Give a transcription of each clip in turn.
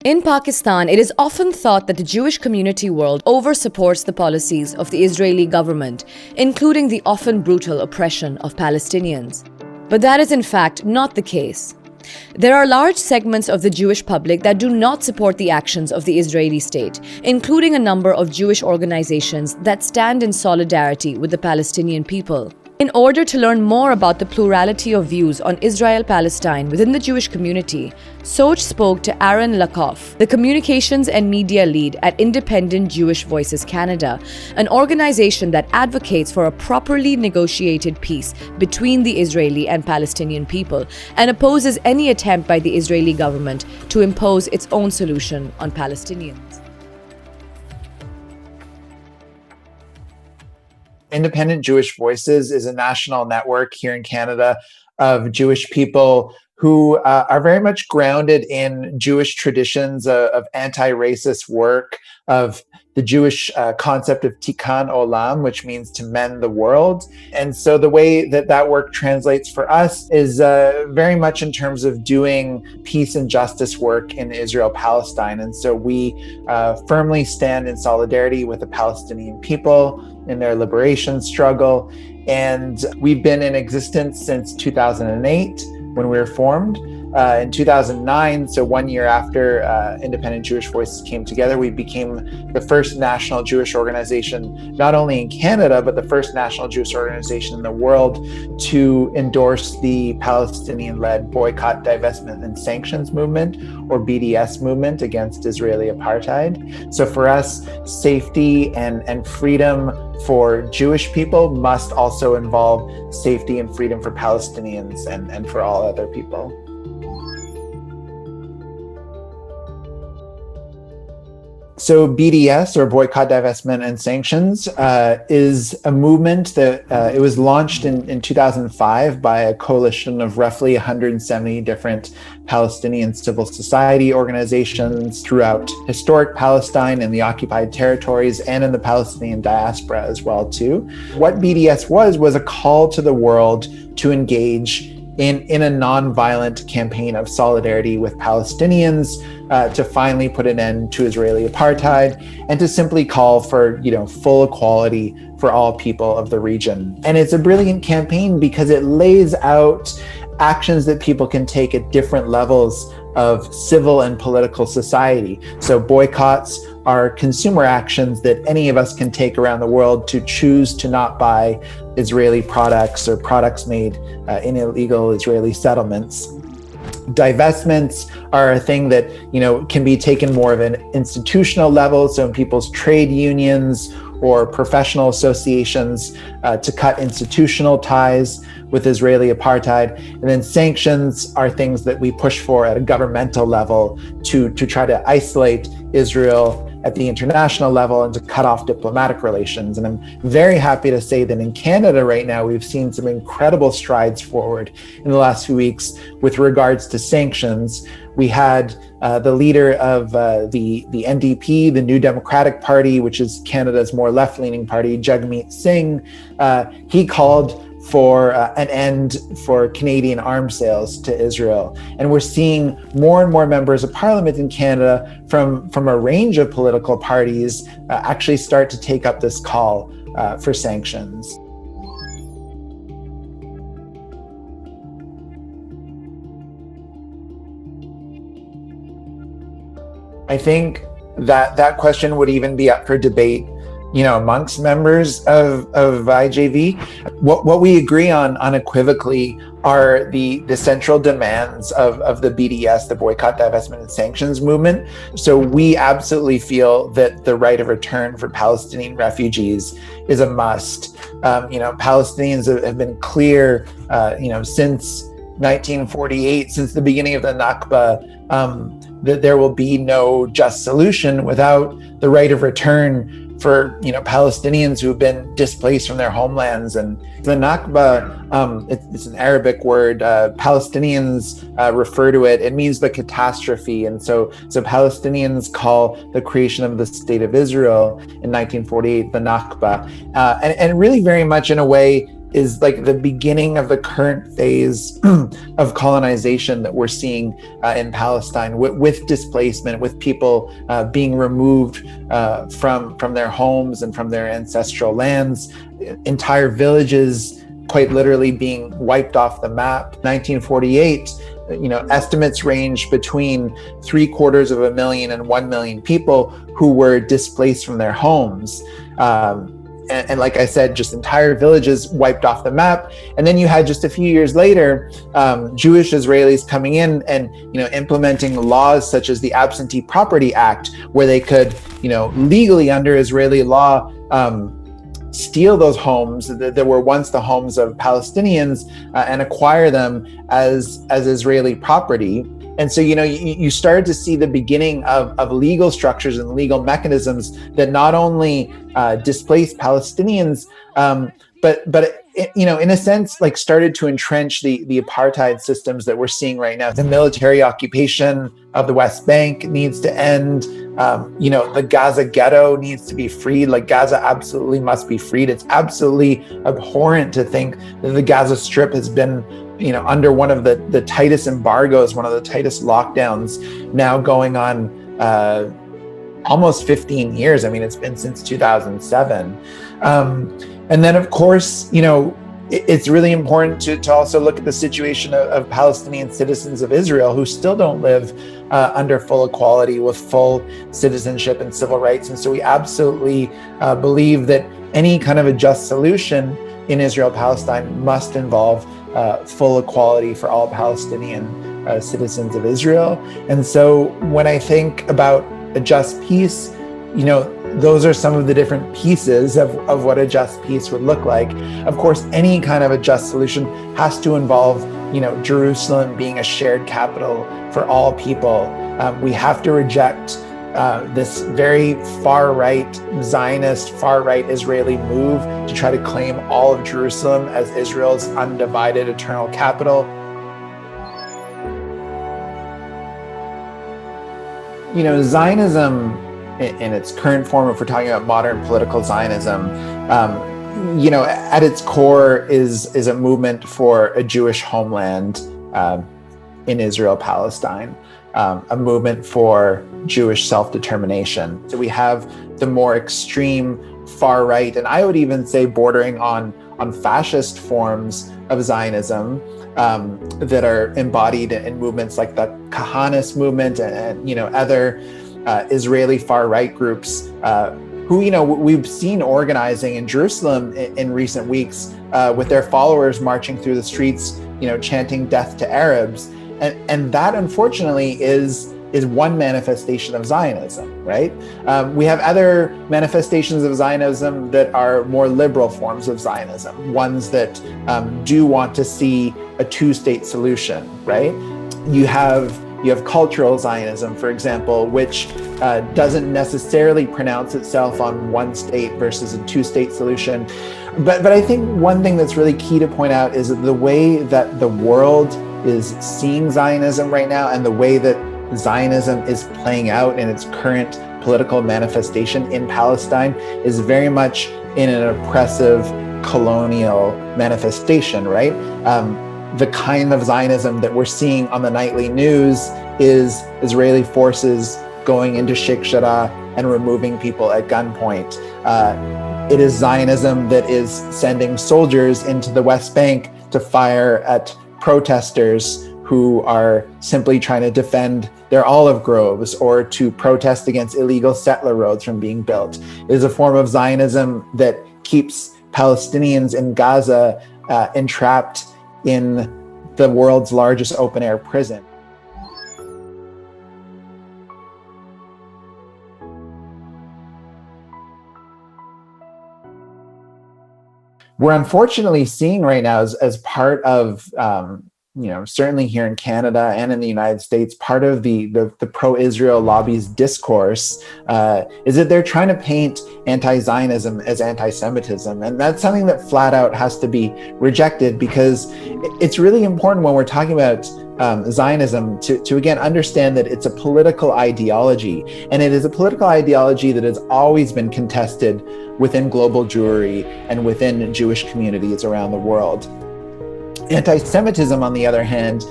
In Pakistan, it is often thought that the Jewish community world over-supports the policies of the Israeli government, including the often brutal oppression of Palestinians. But that is in fact not the case. There are large segments of the Jewish public that do not support the actions of the Israeli state, including a number of Jewish organizations that stand in solidarity with the Palestinian people. In order to learn more about the plurality of views on Israel-Palestine within the Jewish community, Soch spoke to Aaron Lakoff, the communications and media lead at Independent Jewish Voices Canada, an organization that advocates for a properly negotiated peace between the Israeli and Palestinian people and opposes any attempt by the Israeli government to impose its own solution on Palestinians. Independent Jewish Voices is a national network here in Canada of Jewish people who are very much grounded in Jewish traditions of anti-racist work, of the Jewish concept of tikkun olam, which means to mend the world. And so the way that work translates for us is very much in terms of doing peace and justice work in Israel-Palestine. And so we firmly stand in solidarity with the Palestinian people in their liberation struggle. And we've been in existence since 2008 when we were formed. In 2009, so 1 year after Independent Jewish Voices came together, we became the first national Jewish organization, not only in Canada, but the first national Jewish organization in the world to endorse the Palestinian-led boycott, divestment, and sanctions movement, or BDS movement, against Israeli apartheid. So for us, safety and freedom for Jewish people must also involve safety and freedom for Palestinians and for all other people. So BDS, or Boycott, Divestment, and Sanctions, is a movement that it was launched in 2005 by a coalition of roughly 170 different Palestinian civil society organizations throughout historic Palestine and the occupied territories and in the Palestinian diaspora as well too. What BDS was a call to the world to engage in a non-violent campaign of solidarity with Palestinians, to finally put an end to Israeli apartheid and to simply call for, full equality for all people of the region. And it's a brilliant campaign because it lays out actions that people can take at different levels of civil and political society. So boycotts are consumer actions that any of us can take around the world to choose to not buy Israeli products or products made in illegal Israeli settlements. Divestments are a thing that, can be taken more of an institutional level. So in people's trade unions or professional associations to cut institutional ties with Israeli apartheid. And then sanctions are things that we push for at a governmental level to try to isolate Israel at the international level and to cut off diplomatic relations. And I'm very happy to say that in Canada right now, we've seen some incredible strides forward in the last few weeks with regards to sanctions. We had the leader of the NDP, the New Democratic Party, which is Canada's more left-leaning party, Jagmeet Singh. He called for an end for Canadian arms sales to Israel. And we're seeing more and more members of parliament in Canada from a range of political parties actually start to take up this call for sanctions. I think that question would even be up for debate, amongst members of IJV. What we agree on unequivocally are the central demands of the BDS, the Boycott, Divestment, and Sanctions movement. So we absolutely feel that the right of return for Palestinian refugees is a must. Palestinians have been clear, since 1948, since the beginning of the Nakba, that there will be no just solution without the right of return for Palestinians who have been displaced from their homelands. And the Nakba, it's an Arabic word. Palestinians refer to it. It means the catastrophe. And so Palestinians call the creation of the state of Israel in 1948 the Nakba, and really very much in a way is like the beginning of the current phase of colonization that we're seeing in Palestine, with displacement, with people being removed from their homes and from their ancestral lands, entire villages quite literally being wiped off the map. 1948, estimates range between 750,000 and 1 million people who were displaced from their homes. And like I said, just entire villages wiped off the map. And then you had, just a few years later, Jewish Israelis coming in and implementing laws such as the Absentee Property Act, where they could legally, under Israeli law, steal those homes that were once the homes of Palestinians and acquire them as Israeli property. And so, you started to see the beginning of legal structures and legal mechanisms that not only displaced Palestinians, but in a sense, like, started to entrench the apartheid systems that we're seeing right now. The military occupation of the West Bank needs to end. The Gaza ghetto needs to be freed. Like, Gaza absolutely must be freed. It's absolutely abhorrent to think that the Gaza Strip has been under one of the tightest embargoes, one of the tightest lockdowns, now going on almost 15 years. I mean, it's been since 2007. And then, of course, it's really important to also look at the situation of Palestinian citizens of Israel who still don't live under full equality with full citizenship and civil rights. And so we absolutely believe that any kind of a just solution in Israel-Palestine must involve full equality for all Palestinian citizens of Israel. And so when I think about a just peace, those are some of the different pieces of what a just peace would look like. Of course, any kind of a just solution has to involve, Jerusalem being a shared capital for all people. We have to reject this very far-right Zionist, far-right Israeli move to try to claim all of Jerusalem as Israel's undivided eternal capital. Zionism in its current form, if we're talking about modern political Zionism, at its core is a movement for a Jewish homeland in Israel-Palestine. A movement for Jewish self-determination. So we have the more extreme far right, and I would even say bordering on fascist forms of Zionism that are embodied in movements like the Kahanist movement and other Israeli far right groups who we've seen organizing in Jerusalem in recent weeks with their followers marching through the streets, chanting "Death to Arabs." And that, unfortunately, is one manifestation of Zionism, right? We have other manifestations of Zionism that are more liberal forms of Zionism, ones that do want to see a two-state solution, right? You have cultural Zionism, for example, which doesn't necessarily pronounce itself on one state versus a two-state solution. But I think one thing that's really key to point out is the way that the world is seeing Zionism right now, and the way that Zionism is playing out in its current political manifestation in Palestine is very much in an oppressive colonial manifestation, right? The kind of Zionism that we're seeing on the nightly news is Israeli forces going into Sheikh Jarrah and removing people at gunpoint. It is Zionism that is sending soldiers into the West Bank to fire at protesters who are simply trying to defend their olive groves or to protest against illegal settler roads from being built. It is a form of Zionism that keeps Palestinians in Gaza entrapped in the world's largest open-air prison. We're unfortunately seeing right now as part of, certainly here in Canada and in the United States, part of the pro-Israel lobby's discourse is that they're trying to paint anti-Zionism as anti-Semitism. And that's something that flat out has to be rejected, because it's really important when we're talking about Zionism to again understand that it's a political ideology, and it is a political ideology that has always been contested within global Jewry and within Jewish communities around the world. Anti-Semitism, on the other hand,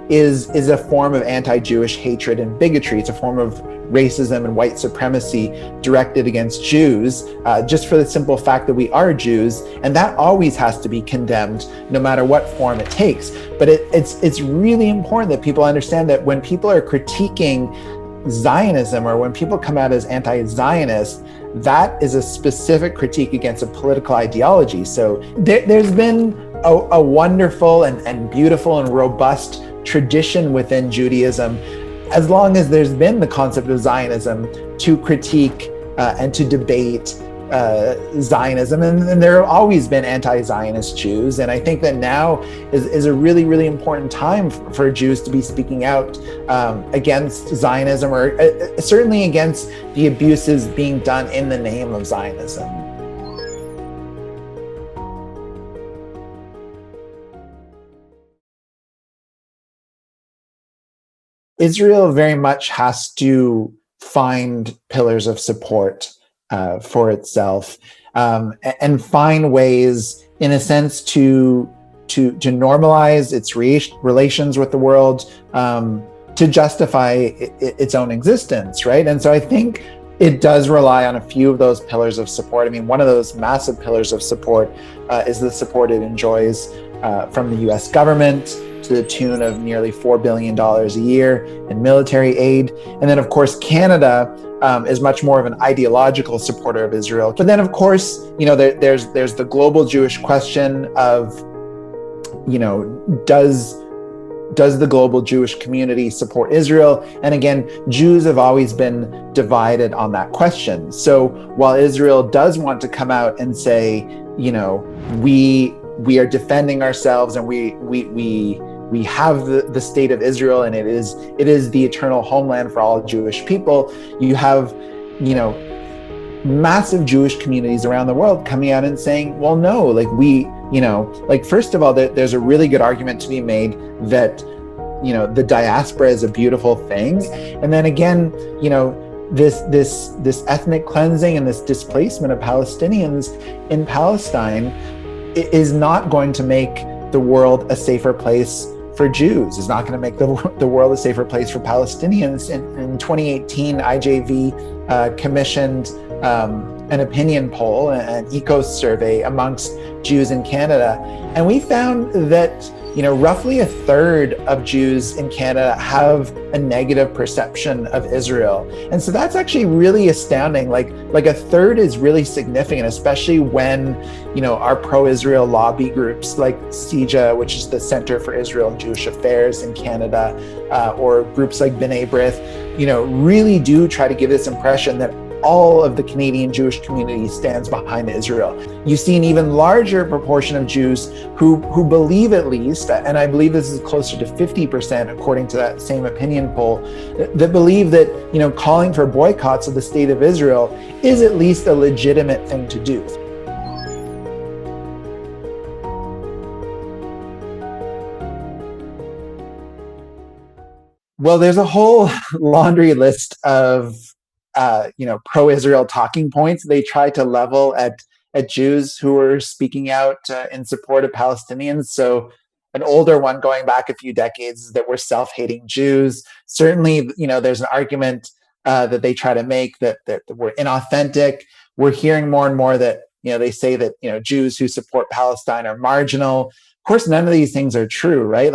is a form of anti-Jewish hatred and bigotry. It's a form of racism and white supremacy directed against Jews, just for the simple fact that we are Jews, and that always has to be condemned, no matter what form it takes. But it's really important that people understand that when people are critiquing Zionism, or when people come out as anti-Zionist, that is a specific critique against a political ideology. So there's been a wonderful and beautiful and robust tradition within Judaism, as long as there's been the concept of Zionism, to critique and to debate Zionism, and there have always been anti-Zionist Jews, and I think that now is a really, really important time for Jews to be speaking out against Zionism, or certainly against the abuses being done in the name of Zionism. Israel very much has to find pillars of support for itself, and find ways, in a sense, to normalize its relations with the world, to justify its own existence, right? And so I think it does rely on a few of those pillars of support. I mean, one of those massive pillars of support is the support it enjoys from the US government, to the tune of nearly $4 billion a year in military aid. And then, of course, Canada is much more of an ideological supporter of Israel. But then, of course, there's the global Jewish question of, does the global Jewish community support Israel? And again, Jews have always been divided on that question. So while Israel does want to come out and say, we are defending ourselves, and we have the state of Israel, and it is the eternal homeland for all Jewish people, you have, massive Jewish communities around the world coming out and saying, well, no, first of all, there's a really good argument to be made that, the diaspora is a beautiful thing. And then again, this ethnic cleansing and this displacement of Palestinians in Palestine is not going to make the world a safer place for Jews. It's not going to make the world a safer place for Palestinians. In 2018, IJV commissioned an opinion poll, an ECOS survey amongst Jews in Canada, and we found that roughly a third of Jews in Canada have a negative perception of Israel. And so that's actually really astounding. Like a third is really significant, especially when, our pro-Israel lobby groups like CIJA, which is the Center for Israel and Jewish Affairs in Canada, or groups like B'nai B'rith, really do try to give this impression that all of the Canadian Jewish community stands behind Israel. You see an even larger proportion of Jews who believe, at least, and I believe this is closer to 50% according to that same opinion poll, that believe that, calling for boycotts of the state of Israel is at least a legitimate thing to do. Well, there's a whole laundry list of pro-Israel talking points they try to level at Jews who are speaking out in support of Palestinians. So an older one going back a few decades is that we're self-hating Jews. Certainly, there's an argument that they try to make that we're inauthentic. We're hearing more and more that, they say that, Jews who support Palestine are marginal. Of course, none of these things are true, right?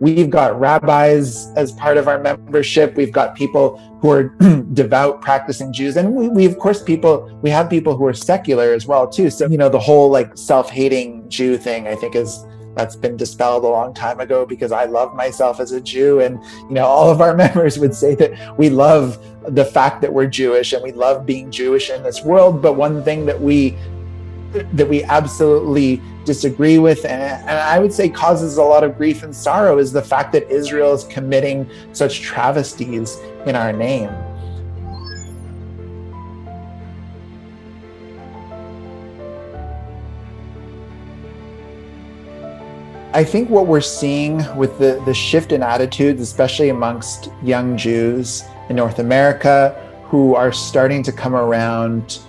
We've got rabbis as part of our membership. We've got people who are devout, practicing Jews. And we have people who are secular as well, too. So, the whole self-hating Jew thing, I think that's been dispelled a long time ago, because I love myself as a Jew. And, all of our members would say that we love the fact that we're Jewish and we love being Jewish in this world. But one thing that we absolutely disagree with, and I would say causes a lot of grief and sorrow, is the fact that Israel is committing such travesties in our name. I think what we're seeing with the shift in attitudes, especially amongst young Jews in North America, who are starting to come around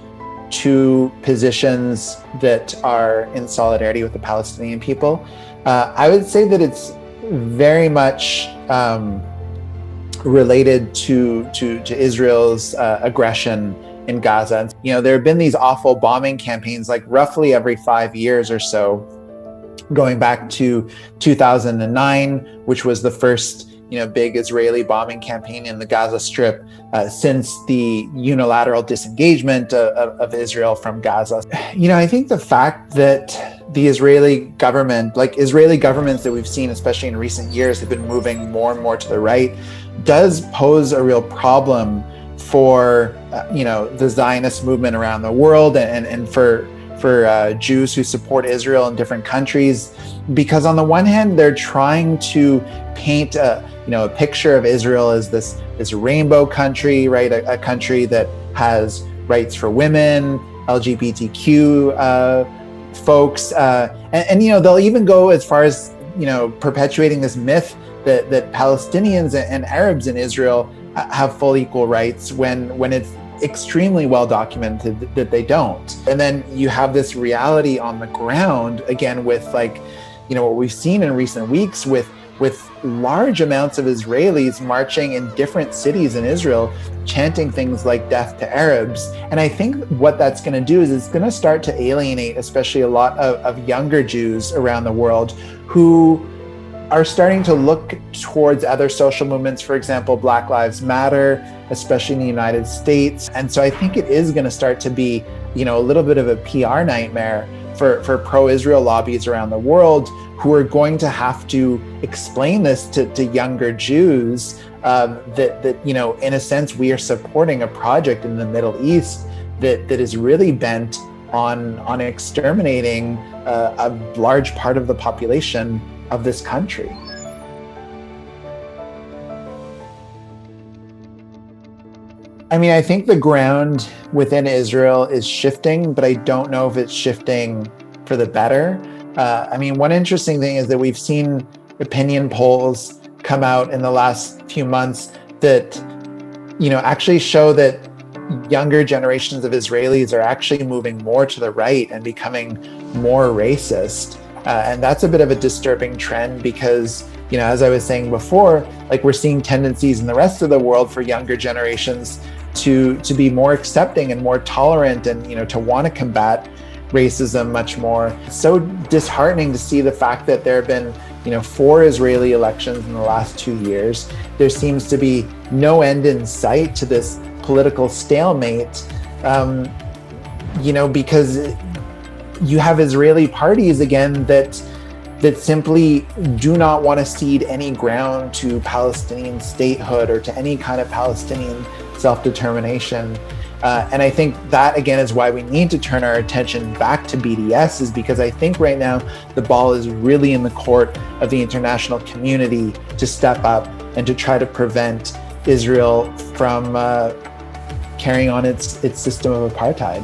to positions that are in solidarity with the Palestinian people, I would say that it's very much related to Israel's aggression in Gaza. And, there have been these awful bombing campaigns, like roughly every 5 years or so, going back to 2009, which was the first big Israeli bombing campaign in the Gaza Strip since the unilateral disengagement of Israel from Gaza. I think the fact that the Israeli government, like Israeli governments that we've seen, especially in recent years, have been moving more and more to the right, does pose a real problem for the Zionist movement around the world and for Jews who support Israel in different countries, because on the one hand they're trying to paint a picture of Israel as this rainbow country, right? A country that has rights for women, LGBTQ folks, and they'll even go as far as perpetuating this myth that Palestinians and Arabs in Israel have full equal rights when it's extremely well documented that they don't. And then you have this reality on the ground, again, with what we've seen in recent weeks with large amounts of Israelis marching in different cities in Israel, chanting things like death to Arabs. And I think what that's going to do is it's going to start to alienate, especially a lot of younger Jews around the world who are starting to look towards other social movements, for example, Black Lives Matter, especially in the United States. And so I think it is going to start to be, a little bit of a PR nightmare for pro-Israel lobbies around the world, who are going to have to explain this to younger Jews, that in a sense, we are supporting a project in the Middle East that is really bent on exterminating a large part of the population of this country. I think the ground within Israel is shifting, but I don't know if it's shifting for the better. One interesting thing is that we've seen opinion polls come out in the last few months that, actually show that younger generations of Israelis are actually moving more to the right and becoming more racist. And that's a bit of a disturbing trend because, as I was saying before, we're seeing tendencies in the rest of the world for younger generations to be more accepting and more tolerant and, to want to combat racism much more. It's so disheartening to see the fact that there have been, 4 Israeli elections in the last 2 years. There seems to be no end in sight to this political stalemate, because you have Israeli parties, again, that simply do not want to cede any ground to Palestinian statehood or to any kind of Palestinian self-determination. And I think that, again, is why we need to turn our attention back to BDS, is because I think right now the ball is really in the court of the international community to step up and to try to prevent Israel from carrying on its system of apartheid.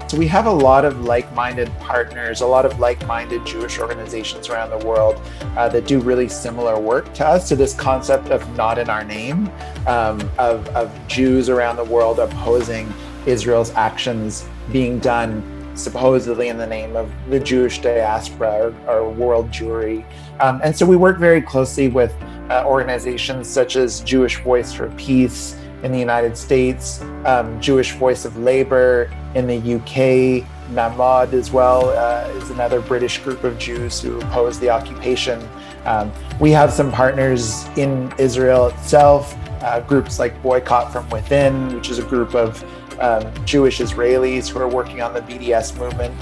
So we have a lot of like-minded partners, a lot of like-minded Jewish organizations around the world that do really similar work to us, to this concept of not in our name, of Jews around the world opposing Israel's actions being done supposedly in the name of the Jewish diaspora or world Jewry. And so we work very closely with organizations such as Jewish Voice for Peace in the United States, Jewish Voice of Labour in the UK, Namad as well is another British group of Jews who oppose the occupation. We have some partners in Israel itself, groups like Boycott from Within, which is a group of Jewish Israelis who are working on the BDS movement